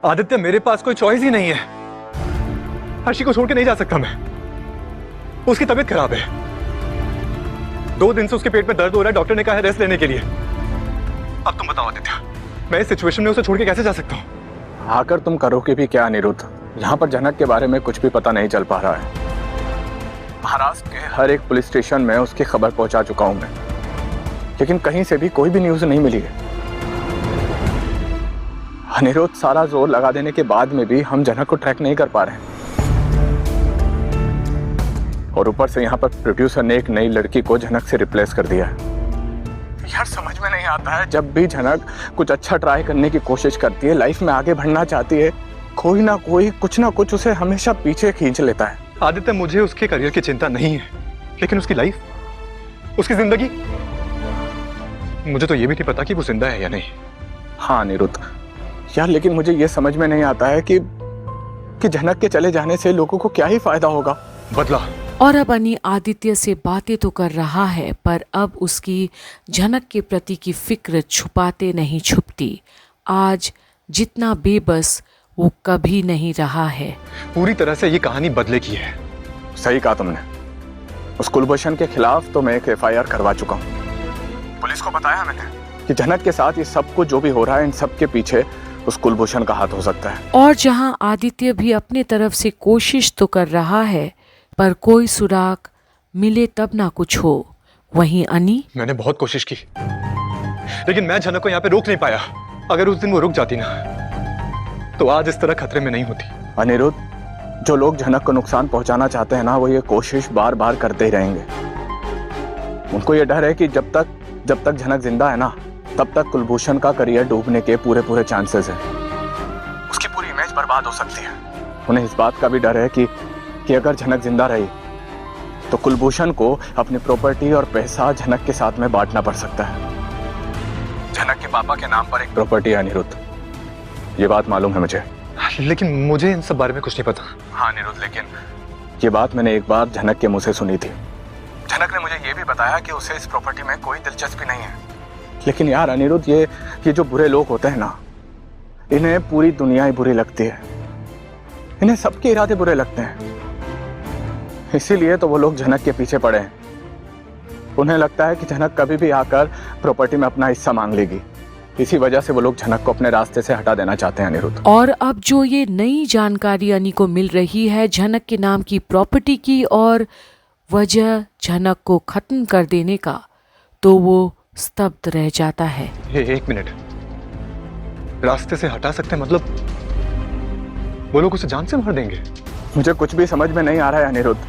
आदित्य, मेरे पास कोई चॉइस ही नहीं है। हर्षी को छोड़ के नहीं जा सकता मैं। उसकी तबीयत खराब है। 2 दिन से उसके पेट में दर्द हो रहा है। डॉक्टर ने कहा है रेस्ट लेने के लिए। अब तुम बताओ आदित्य, मैं इस सिचुएशन में उसे छोड़ के कैसे जा सकता हूँ? आकर तुम करोगे भी क्या अनिरुद्ध? यहाँ पर जनक के बारे में कुछ भी पता नहीं चल पा रहा है। महाराष्ट्र के हर एक पुलिस स्टेशन में उसकी खबर पहुंचा चुका हूं मैं, लेकिन कहीं से भी कोई भी न्यूज़ नहीं मिली है। अनिरुद्ध, सारा जोर लगा देने के बाद में भी हम जनक को ट्रैक नहीं कर पा रहे हैं। और ऊपर से यहाँ पर प्रोड्यूसर ने एक नई लड़की को जनक से रिप्लेस कर दिया है। यार समझ में नहीं आता है, जब भी जनक कुछ अच्छा ट्राई करने की कोशिश करती है, लाइफ में आगे बढ़ना चाहती है, कोई ना कोई कुछ ना कुछ उसे हमेशा पीछे खींच लेता है। आदित्य, मुझे उसके करियर की चिंता नहीं है, लेकिन उसकी लाइफ, उसकी जिंदगी, मुझे तो ये भी नहीं पता कि वो जिंदा है या नहीं। हाँ अनिरुद्ध यार, लेकिन मुझे ये समझ में नहीं आता है कि जनक के चले जाने से लोगों को क्या ही फायदा होगा। बदला। और अब अनी आदित्य से बातें तो कर रहा है, पर अब उसकी जनक के प्रति की फिक्र छुपाते नहीं छुपती। आज जितना बेबस वो कभी नहीं रहा है। पूरी तरह से ये कहानी बदले की है। सही कहा तुमने। उस कुलभूषण के खिलाफ तो मैं एक FIR करवा चुका हूँ। पुलिस को बताया मैंने कि जनक के साथ ये सब कुछ जो भी हो रहा है, इन सब के पीछे उस कुलभूषण का हाथ हो सकता है। और जहां आदित्य भी अपने तरफ से कोशिश तो कर रहा है, पर कोई सुराग मिले तब ना कुछ हो, वहीं अनी। मैंने बहुत कोशिश की, लेकिन मैं जनक को यहाँ पे रोक नहीं पाया। अगर उस दिन वो रुक जाती ना, तो आज इस तरह खतरे में नहीं होती। अनिरुद्ध, जो लोग जनक को नुकसान पहुंचाना चाहते हैं ना, वो ये कोशिश बार बार करते ही रहेंगे। उनको ये डर है कि जब तक जनक जिंदा है ना, तब तक कुलभूषण का करियर डूबने के पूरे चांसेस हैं। उसकी पूरी इमेज बर्बाद हो सकती है। उन्हें इस बात का भी डर है कि अगर जनक जिंदा रही तो कुलभूषण को अपनी प्रॉपर्टी और पैसा जनक के साथ में बांटना पड़ सकता है। जनक के पापा के नाम पर एक प्रॉपर्टी है अनिरुद्ध, ये बात मालूम है मुझे। लेकिन मुझे इन सब बारे में कुछ नहीं पता। हाँ अनिरुद्ध, लेकिन ये बात मैंने एक बार जनक के मुंह से सुनी थी। जनक ने मुझे ये भी बताया कि उसे इस प्रॉपर्टी में कोई दिलचस्पी नहीं है। लेकिन यार अनिरुद्ध, ये जो बुरे लोग होते हैं ना, इन्हें पूरी दुनिया ही बुरी लगती है। इन्हें सबके इरादे बुरे लगते हैं। इसीलिए तो वो लोग जनक के पीछे पड़े हैं। उन्हें लगता है कि जनक कभी भी आकर प्रॉपर्टी में अपना हिस्सा मांग लेगी। इसी वजह से वो लोग जनक को अपने रास्ते से हटा देना चाहते हैं अनिरुद्ध। और अब जो ये नई जानकारी अनी को मिल रही है जनक के नाम की प्रॉपर्टी की, और वजह जनक को खत्म कर देने का, तो वो स्तब्ध रह जाता है। एक मिनट, रास्ते से हटा सकते हैं मतलब वो लोग उसे जान से मार देंगे? मुझे कुछ भी समझ में नहीं आ रहा है अनिरुद्ध।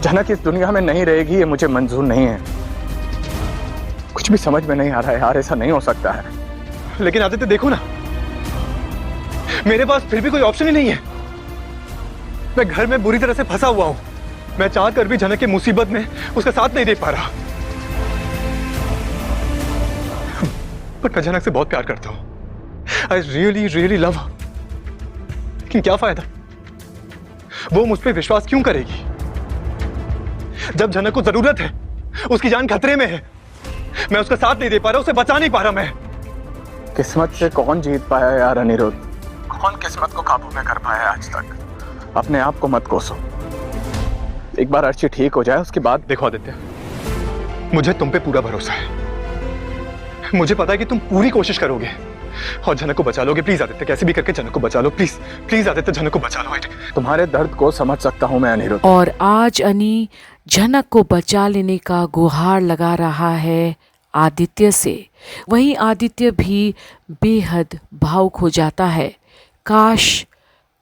जनक इस दुनिया में नहीं रहेगी, ये मुझे मंजूर नहीं है। कुछ भी समझ में नहीं आ रहा है यार, ऐसा नहीं हो सकता है। लेकिन आदित्य देखो ना, मेरे पास फिर भी कोई ऑप्शन ही नहीं है। मैं घर में बुरी तरह से फंसा हुआ हूं। मैं चाह कर भी जनक की मुसीबत में उसका साथ नहीं दे पा रहा। बट मैं जनक से बहुत प्यार करता हूं। आई रियली लव हर। लेकिन क्या फायदा, वो मुझ पर विश्वास क्यों करेगी जब जनक को जरूरत है, उसकी जान खतरे में है। मैं उसका साथ नहीं दे पा रहा, उसे बचा नहीं पा रहा। मैं किस्मत से कौन जीत पाया यार अनिरुद्ध? कौन किस्मत को काबू में कर पाया आज तक? अपने आप को मत कोसो। एक बार अर्ची ठीक हो जाए, उसके बाद। देखो आदित्य, मुझे तुम पे पूरा भरोसा है। मुझे पता है कि तुम पूरी कोशिश करोगे और जनक को बचा लोगे। प्लीज आदित्य, कैसे भी करके जनक को बचा लो। प्लीज आदित्य, जनक को बचा लो। तुम्हारे दर्द को समझ सकता हूं मैं अनिरुद्ध। और आज अनी जनक को बचा लेने का गुहार लगा रहा है आदित्य से। वहीं आदित्य भी बेहद भावुक हो जाता है। काश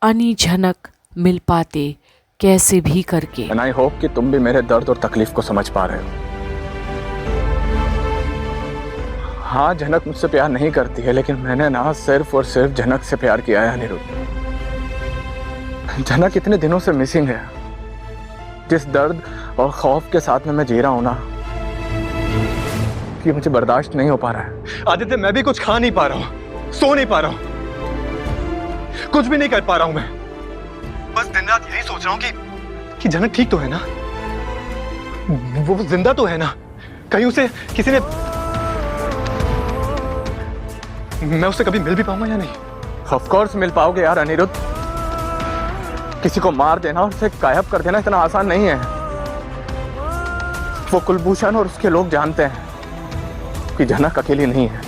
अनी जनक मिल पाते, कैसे भी करके। एंड आई होप कि तुम भी मेरे दर्द और तकलीफ को समझ पा रहे हो। हाँ, जनक मुझसे प्यार नहीं करती है, लेकिन मैंने ना सिर्फ और सिर्फ जनक से प्यार किया है अनिरुद्ध। जनक इतने दिनों से मिसिंग है। जिस दर्द और खौफ के साथ में मैं जी रहा हूं ना, कि मुझे बर्दाश्त नहीं हो पा रहा है। आदित्य, मैं भी कुछ खा नहीं पा रहा हूं, सो नहीं पा रहा हूं, कुछ भी नहीं कर पा रहा हूं। मैं बस दिन रात यही सोच रहा हूं कि जनक ठीक तो है ना, वो जिंदा तो है ना, कहीं उसे किसी ने, मैं उससे कभी मिल भी पाऊंगा या नहीं। ऑफ कोर्स मिल पाओगे यार अनिरुद्ध। किसी को मार देना और उसे गायब कर देना इतना आसान नहीं है। वो कुलभूषण और उसके लोग जानते हैं कि झनक अकेली नहीं है,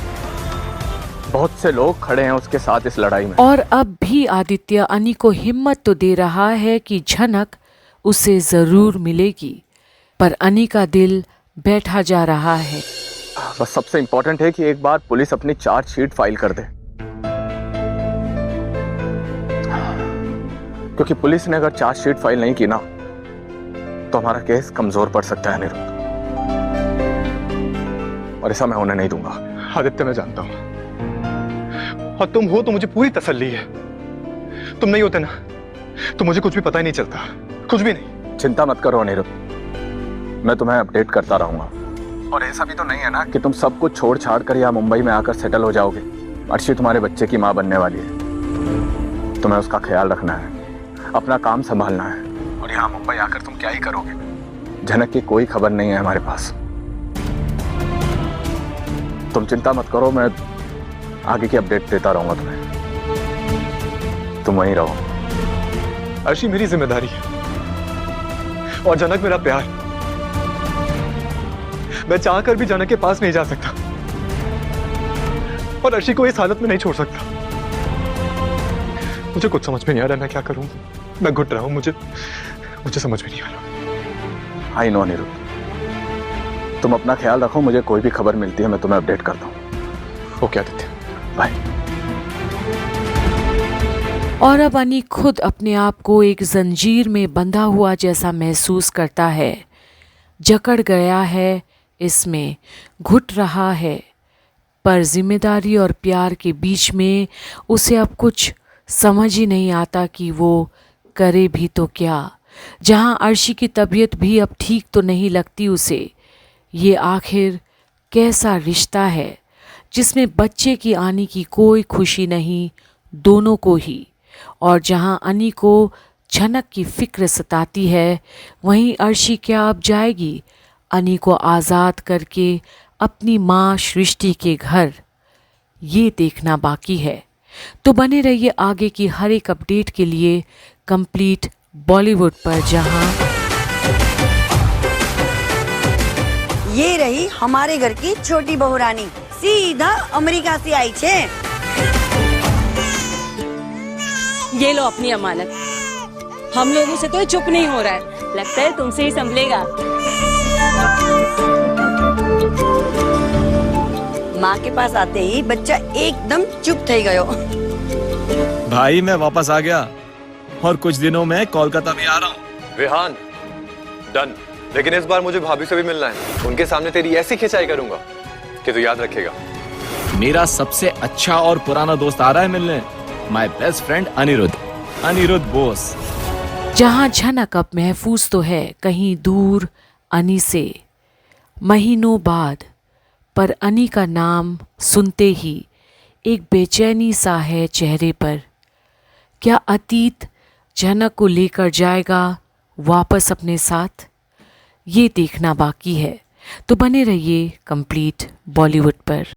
बहुत से लोग खड़े हैं उसके साथ इस लड़ाई में। और अब भी आदित्य अनी को हिम्मत तो दे रहा है कि झनक उसे जरूर मिलेगी, पर अनी का दिल बैठा जा रहा है। बस सबसे इंपॉर्टेंट है कि एक बार पुलिस अपनी चार्जशीट फाइल कर दे, क्योंकि पुलिस ने अगर चार्जशीट फाइल नहीं की ना तो हमारा केस कमजोर पड़ सकता है अनिरुद्ध, और ऐसा मैं होने नहीं दूंगा। आदित्य मैं जानता हूं, और तुम हो तो मुझे पूरी तसल्ली है। तुम नहीं होते ना तो मुझे कुछ भी पता ही नहीं चलता, कुछ भी नहीं। चिंता मत करो अनिरुद्ध, मैं तुम्हें अपडेट करता रहूंगा। और ऐसा भी तो नहीं है ना कि तुम सब कुछ छोड़ छाड़ कर यहाँ मुंबई में आकर सेटल हो जाओगे। अर्शी तुम्हारे बच्चे की माँ बनने वाली है, तुम्हें उसका ख्याल रखना है, अपना काम संभालना है। और यहाँ मुंबई आकर तुम क्या ही करोगे? झनक की कोई खबर नहीं है हमारे पास। तुम चिंता मत करो, मैं आगे की अपडेट देता रहूंगा तुम्हें। तुम वहीं रहो। अर्शी मेरी जिम्मेदारी है और जनक मेरा प्यार। मैं चाहकर भी जनक के पास नहीं जा सकता और अर्शी को इस हालत में नहीं छोड़ सकता। मुझे कुछ समझ में नहीं आ रहा मैं क्या करूं। मैं घुट रहा हूं, मुझे समझ में नहीं आ रहा। आई नो अनिरुद्ध, तुम अपना ख्याल रखो। मुझे कोई भी खबर मिलती है मैं तुम्हें अपडेट करता हूँ। Okay Aditya, bye. और अब अनी खुद अपने आप को एक जंजीर में बंधा हुआ जैसा महसूस करता है। जकड़ गया है, इसमें घुट रहा है, पर जिम्मेदारी और प्यार के बीच में उसे अब कुछ समझ ही नहीं आता कि वो करे भी तो क्या। जहां अर्शी की तबीयत भी अब ठीक तो नहीं लगती उसे। ये आखिर कैसा रिश्ता है जिसमें बच्चे की आने की कोई खुशी नहीं, दोनों को ही। और जहां अनी को झनक की फिक्र सताती है, वहीं अर्शी क्या अब जाएगी अनी को आज़ाद करके अपनी माँ सृष्टि के घर? ये देखना बाकी है। तो बने रहिए आगे की हर एक अपडेट के लिए कंप्लीट बॉलीवुड पर, जहां ये रही हमारे घर की छोटी बहू रानी, सीधा अमेरिका से आई छे। ये लो अपनी अमानत। हम लोगों से तो चुप नहीं हो रहा है, लगता है तुमसे ही संभलेगा। माँ के पास आते ही बच्चा एकदम चुप थई गयो। भाई मैं वापस आ गया और कुछ दिनों में कोलकाता में आ रहा हूँ। रेहान डन, लेकिन इस बार मुझे भाभी से भी मिलना है। उनके सामने तेरी ऐसी खिंचाई करूंगा कि तू याद रखेगा। मेरा सबसे अच्छा और पुराना दोस्त आ रहा है मिलने, my best friend Anirudh Bose. जहां झनक अब महफूज तो है कहीं दूर अनी से, महीनों बाद, पर अनी का नाम सुनते ही एक बेचैनी सा है चेहरे पर। क्या अतीत झनक को लेकर जाएगा वापस अपने साथ? ये देखना बाकी है। तो बने रहिए कंप्लीट बॉलीवुड पर।